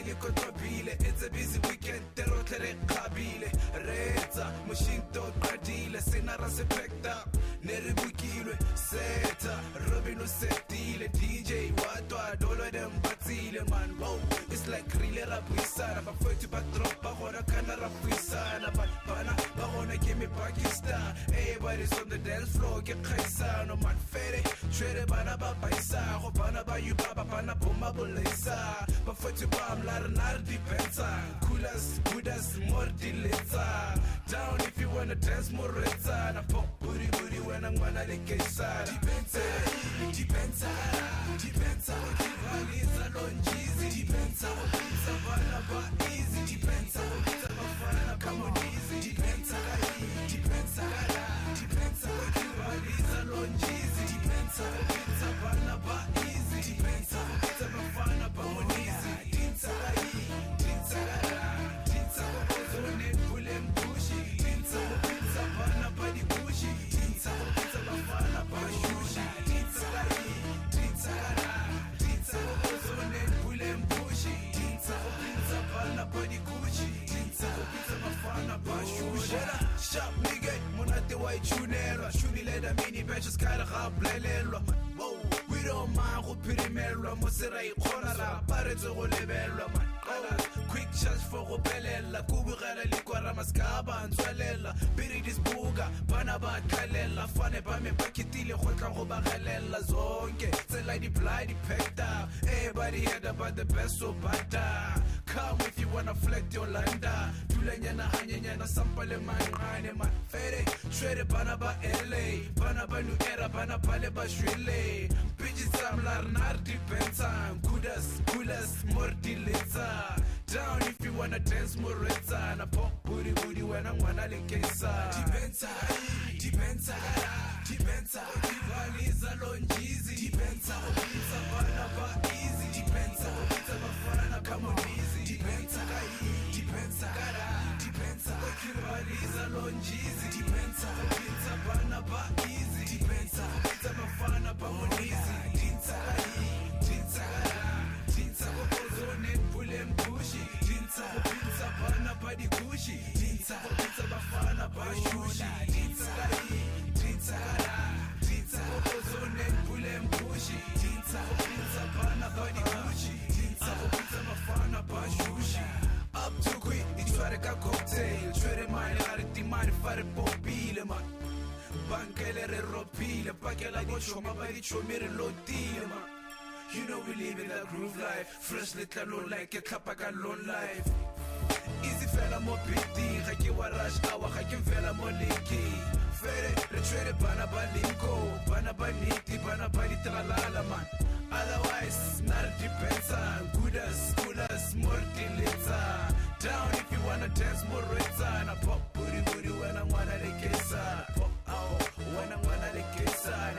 le kotlopile. It's a busy weekend, te rotle re qabile. Retsa, mushinto qadile, sena ra se packed up. Ne re bukilwe, seta, Robin setile, DJ watwa dolo dem batsile man. Wow, it's like really ra buisana, bafethu ba drop ba gona kana ra buisana, but bana ba gona ke me Pakistan. Everybody's on the dance floor, ke khaisano man fere, shwere bana ba baisa, go bana ba yu baba bana boma bolesa. Bafethu ba mlar nar dipensa, coolest goodas more dileta. Down if you wanna dance more retsa, na pop booty booty when I'm gonna le kesa. Dipensa, dipensa, dipensa, divaliza longizi, dipensa, dipensa bana ba easy, dipensa, dipensa bafana come on easy, dipensa, dipensa, dipensa, divaliza longizi, dipensa, dipensa bana ba easy, dipensa, dipensa bafana come on easy, dipensa, dipensa, dipensa, ozone pulem pushi, dipensa, dipensa bana ba di pushi, dipensa, dipensa bafana ba shushi, dipensa, dipensa, dipensa, ozone pulem pushi, dipensa, dipensa bana ba di kushi, dipensa, dipensa bafana ba shushi. Sharp nigga, monate wa ichunelwa, shunile da mini bitches kala gablelelwa. Whoa, we don't mind go pirimelwa, mo sera ikgona ra paretse go lebelwa man. Quick shots for go belela, kubugela likwara maskaba ntswelela, biri disbuga bana ba khalela, fane ba me bakitile go tla go bagelela zonke, tsela di blind packed up. Everybody heard about the best so bada. Come if you wanna flex your landa, dulanyana hanyanyana sampale manqane man fere, shwere bana ba LA, bana ba new era, bana pale ba shwele. Bitches samlar nar dipensa, kudas more dileta. Down if you wanna dance more retsa, na pop booty booty when I'm wanna le kesa. Dipensa, dipensa, dipensa, divaliza longizi, dipensa, dipensa bana ba easy, dipensa, dipensa bafana come on easy, dipensa, dipensa, dipensa, divaliza longizi, dipensa, dipensa bana ba easy, dipensa, dipensa bafana come on easy, dipensa, dipensa, dipensa ozone pulem pushi, dipensa, dipensa bana ba di kushi, dipensa, dipensa bafana ba shushi, dipensa, dipensa, dipensa ozone pulem pushi, dipensa, dipensa bana ba di kushi, dipensa, dipensa bafana ba shushi. Up too quick, itshware ka cocktail, tshwere mine gare timane fare popile man. Bankele re ropile, pakela go choma ba di chomi re lotile man. You know we live in that groove life, fresh little low like a kapaka lone life. Easy fella mo piti, ga ke wa rush hour, ga ke fella mo leki. Fere re tshwere bana ba linko, bana ba niti, bana ba di tralala man. Otherwise, not dipensa, goodas, more dileta. Down if you wanna dance more retsa, na pop booty booty when I wanna le kesa. Pop out when I wanna le kesa.